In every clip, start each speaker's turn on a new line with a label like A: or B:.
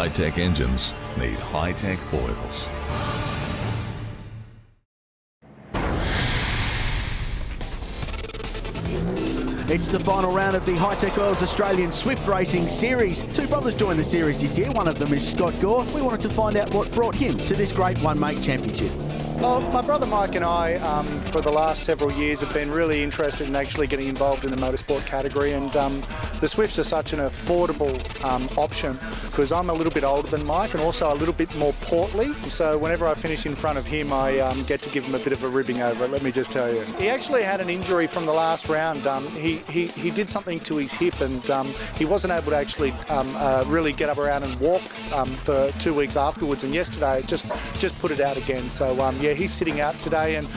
A: Hi-Tec engines need Hi-Tec oils.
B: It's the final round of the Hi-Tec Oils Australian Swift Racing Series. Two brothers joined the series this year. One of them is Scott Gore. We wanted to find out what brought him to this Grade 1 Mate Championship.
C: Well, my brother Mike and I, for the last several years, have been really interested in actually getting involved in the motorsport category, and the Swifts are such an affordable option because I'm a little bit older than Mike and also a little bit more portly, so whenever I finish in front of him, I get to give him a bit of a ribbing over it, let me just tell you. He actually had an injury from the last round. He did something to his hip, and he wasn't able to actually really get up around and walk for 2 weeks afterwards, and yesterday just put it out again. So yeah, he's sitting out today, and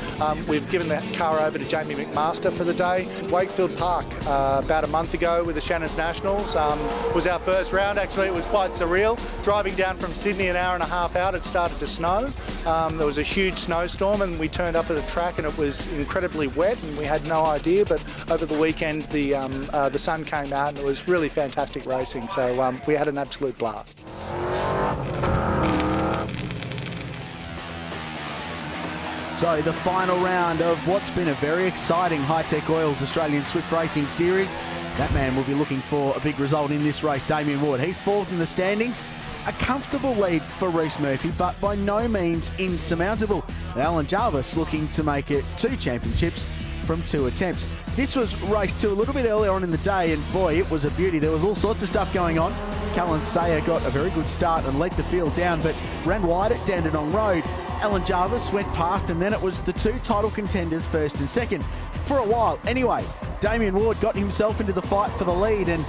C: we've given that car over to Damian McMaster for the day. Wakefield Park about a month ago with the Shannon's Nationals was our first round. Actually, it was quite surreal. Driving down from Sydney, an hour and a half out, it started to snow. There was a huge snowstorm, and we turned up at the track and it was incredibly wet, and we had no idea, but over the weekend the sun came out and it was really fantastic racing, so we had an absolute blast.
B: So the final round of what's been a very exciting Hi-Tec Oils Australian Swift Racing Series. That man will be looking for a big result in this race, Damian Ward. He's fourth in the standings. A comfortable lead for Reece Murphy, but by no means insurmountable. Allan Jarvis looking to make it 2 championships from 2 attempts. This was race 2 a little bit earlier on in the day, and boy, it was a beauty. There was all sorts of stuff going on. Callan got a very good start and led the field down, but ran wide at Dandenong Road. Allan Jarvis went past, and then it was the 2 title contenders, first and second, for a while. Anyway, Damian Ward got himself into the fight for the lead and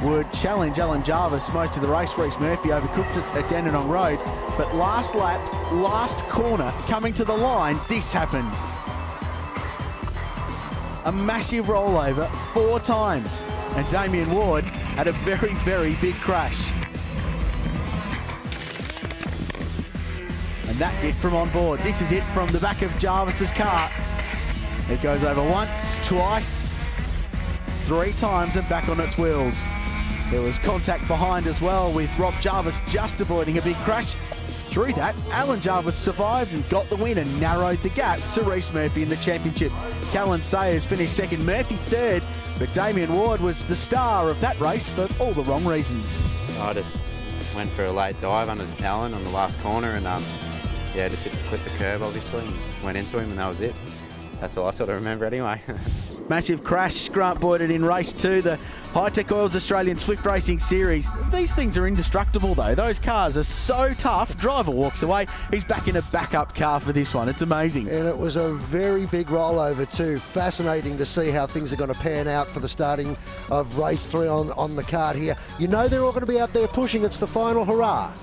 B: would challenge Allan Jarvis most of the race. Reece Murphy overcooked it at Dandenong Road, but last lap, last corner, coming to the line, this happened. A massive rollover 4 times, and Damian Ward had a very, very big crash. And that's it from on board. This is it from the back of Jarvis's car. It goes over once, twice, 3 times and back on its wheels. There was contact behind as well, with Rob Jarvis just avoiding a big crash. Through that, Allan Jarvis survived and got the win and narrowed the gap to Reece Murphy in the championship. Callan finished second, Murphy third, but Damian Ward was the star of that race for all the wrong reasons.
D: I just went for a late dive under Allan on the last corner, and yeah, just clipped the curb obviously and went into him, and that was it. That's all I sort of remember anyway.
B: Massive crash, Grant Boyded in race 2, the Hi-Tec Oils Australian Swift Racing Series. These things are indestructible though. Those cars are so tough. Driver walks away. He's back in a backup car for this one. It's amazing.
E: And it was a very big rollover too. Fascinating to see how things are going to pan out for the starting of race 3 on the card here. You know they're all going to be out there pushing. It's the final hurrah.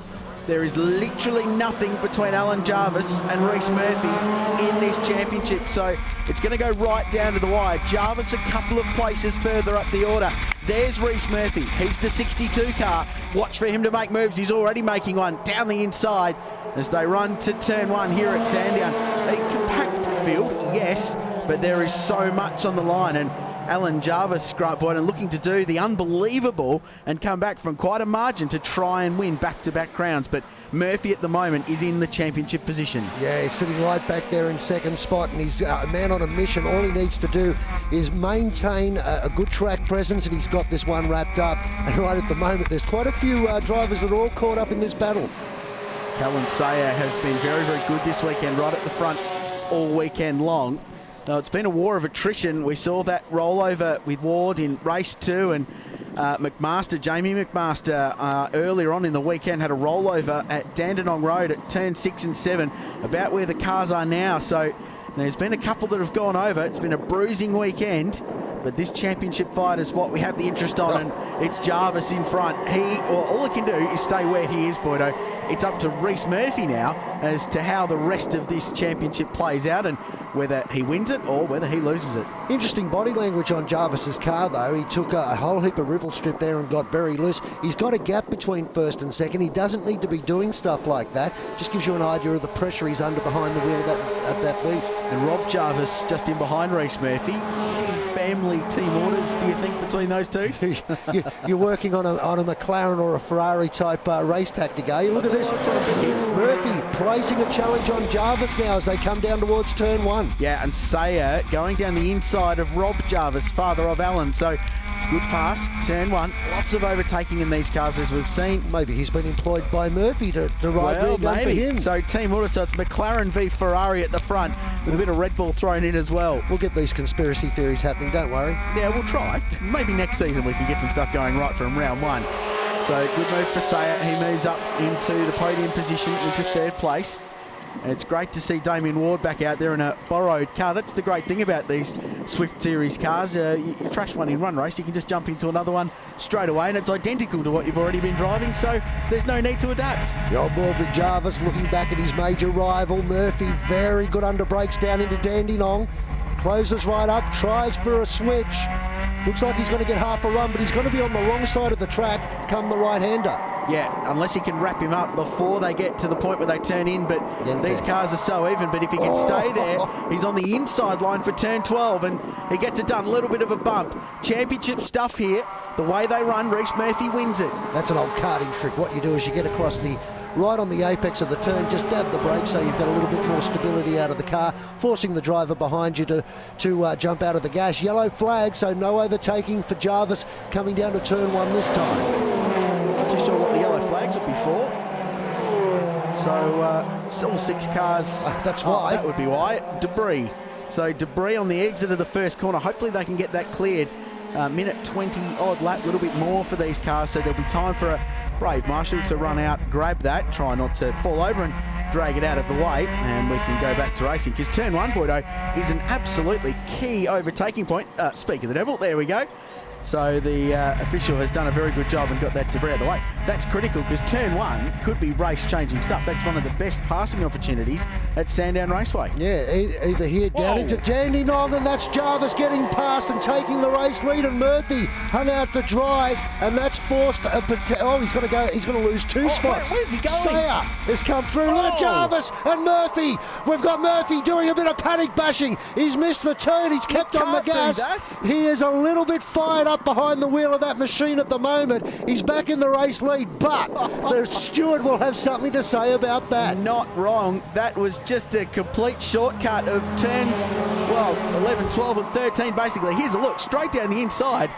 B: There is literally nothing between Allan Jarvis and Reece Murphy in this championship, so it's going to go right down to the wire. Jarvis a couple of places further up the order. There's Reece Murphy. He's the 62 car. Watch for him to make moves. He's already making one down the inside as they run to turn 1 here at Sandown. A compact field, yes, but there is so much on the line, and Allan Jarvis, Grant Boyden, looking to do the unbelievable and come back from quite a margin to try and win back-to-back crowns. But Murphy at the moment is in the championship position.
E: Yeah, he's sitting right back there in second spot, and he's a man on a mission. All he needs to do is maintain a good track presence, and he's got this one wrapped up. And right at the moment, there's quite a few drivers that are all caught up in this battle.
B: Callan has been very, very good this weekend, right at the front all weekend long. No, it's been a war of attrition. We saw that rollover with Ward in race 2, and Jamie McMaster earlier on in the weekend had a rollover at Dandenong Road at turn 6 and 7, about where the cars are now. So there's been a couple that have gone over. It's been a bruising weekend, but this championship fight is what we have the interest on, and it's Jarvis in front. All he can do is stay where he is, Boydo. It's up to Reece Murphy now as to how the rest of this championship plays out and whether he wins it or whether he loses it.
E: Interesting body language on Jarvis's car, though. He took a whole heap of ripple strip there and got very loose. He's got a gap between first and second. He doesn't need to be doing stuff like that. Just gives you an idea of the pressure he's under behind the wheel of that beast.
B: And Rob Jarvis just in behind Reece Murphy. Family team orders, do you think, between those two?
E: You're working on a McLaren or a Ferrari type race tactic, are you? Look at this. Murphy placing a challenge on Jarvis now as they come down towards turn 1.
B: Yeah, and Sayer going down the inside of Rob Jarvis, father of Allan. So good pass, turn 1. Lots of overtaking in these cars, as we've seen.
E: Maybe he's been employed by Murphy to ride rear gun for him.
B: So team order, so it's McLaren v Ferrari at the front with a bit of Red Bull thrown in as well.
E: We'll get these conspiracy theories happening, don't worry.
B: Yeah, we'll try. Maybe next season we can get some stuff going right from round 1. So good move for Sayer. He moves up into the podium position, into 3rd place. And it's great to see Damian Ward back out there in a borrowed car. That's the great thing about these Swift Series cars. You trash one in one race, you can just jump into another one straight away, and it's identical to what you've already been driving, so there's no need to adapt.
E: You're on board with Jarvis, looking back at his major rival, Murphy. Very good under brakes down into Dandenong. Closes right up, tries for a switch. Looks like he's going to get half a run, but he's going to be on the wrong side of the track come the right-hander.
B: Yeah, unless he can wrap him up before they get to the point where they turn in, but these cars are so even, but if he can stay there, he's on the inside line for turn 12, and he gets it done. A little bit of a bump. Championship stuff here. The way they run, Reece Murphy wins it.
E: That's an old karting trick. What you do is you get across the right on the apex of the turn, just dab the brakes so you've got a little bit more stability out of the car, forcing the driver behind you to jump out of the gas. Yellow flag, so no overtaking for Jarvis coming down to turn 1 this time.
B: Not too sure what the yellow flags would be for. So all 6 cars.
E: That's why.
B: That would be why. Debris. So debris on the exit of the first corner. Hopefully they can get that cleared. Minute 20 odd lap, a little bit more for these cars, so there'll be time for a brave marshal to run out, grab that, try not to fall over and drag it out of the way, and we can go back to racing, because turn 1, Boydo, is an absolutely key overtaking point. Speak of the devil, there we go. So the official has done a very good job and got that debris out of the way. That's critical, because turn 1 could be race-changing stuff. That's one of the best passing opportunities at Sandown Raceway.
E: Yeah, either here down into Dandenong, and that's Jarvis getting past and taking the race lead, and Murphy hung out to dry, and that's forced a he's going to go. He's going to lose 2 spots.
B: Where's he going?
E: Sayer has come through. Look at Jarvis and Murphy. We've got Murphy doing a bit of panic bashing. He's missed the turn. He's kept on the gas. He is a little bit fired up behind the wheel of that machine at the moment. He's back in the race lead, but the steward will have something to say about that.
B: Not wrong. That was just a complete shortcut of turns, well, 11, 12 and 13 basically. Here's a look, straight down the inside.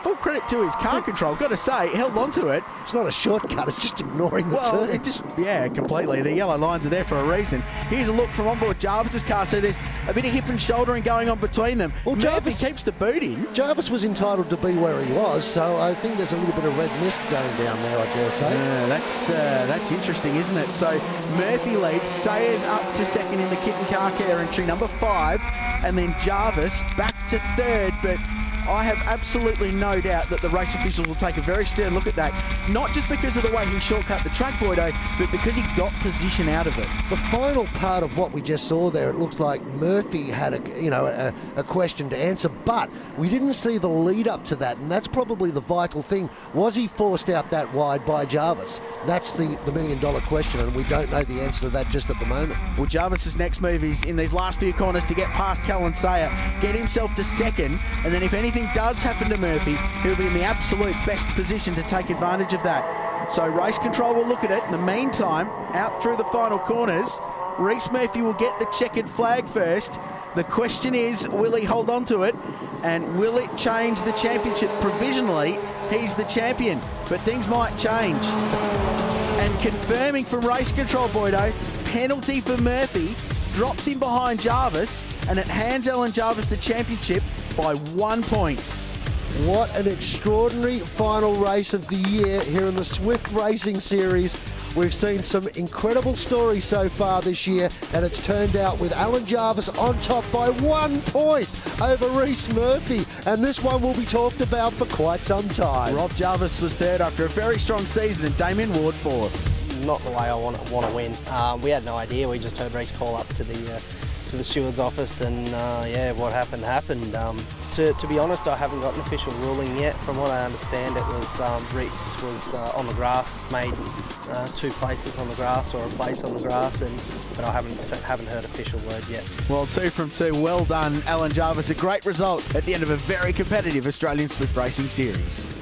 B: Full credit to his car control, got to say, held on to it.
E: It's not a shortcut, it's just ignoring the turns.
B: Yeah, completely. The yellow lines are there for a reason. Here's a look from onboard Jarvis's car, so there's a bit of hip and shouldering going on between them. Well, Jarvis keeps the boot in.
E: Jarvis was entitled to be where he was, so I think there's a little bit of red mist going down there, I dare say.
B: Yeah, that's interesting, isn't it? So Murphy leads, Sayers up to 2nd in the kit and car care entry, number 5, and then Jarvis back to 3rd, but I have absolutely no doubt that the race officials will take a very stern look at that, not just because of the way he shortcut the track, Boydo, but because he got position out of it.
E: The final part of what we just saw there, it looked like Murphy had a question to answer, but we didn't see the lead up to that, and that's probably the vital thing. Was he forced out that wide by Jarvis? That's the million-dollar question, and we don't know the answer to that just at the moment.
B: Well, Jarvis's next move is in these last few corners to get past Callan Sayer, get himself to 2nd, and then if anything does happen to Murphy, he'll be in the absolute best position to take advantage of that. So race control will look at it. In the meantime, out through the final corners, Reece Murphy will get the checkered flag first. The question is, will he hold on to it? And will it change the championship? Provisionally, he's the champion, but things might change. And confirming from race control, Boydo, penalty for Murphy, drops him behind Jarvis, and it hands Allan Jarvis the championship by 1 point.
E: What an extraordinary final race of the year here in the Swift Racing Series. We've seen some incredible stories so far this year, and it's turned out with Allan Jarvis on top by 1 point over Reece Murphy, and this one will be talked about for quite some time.
B: Rob Jarvis was 3rd after a very strong season, and Damian Ward 4th.
F: Not the way I want to win. We had no idea. We just heard Reece call up to the to the steward's office, and yeah, what happened. To be honest, I haven't got an official ruling yet. From what I understand, it was Reece was on the grass, made 2 places on the grass or a place on the grass, but I haven't heard official word yet.
B: Well, 2 from 2. Well done, Allan Jarvis. A great result at the end of a very competitive Australian Swift Racing Series.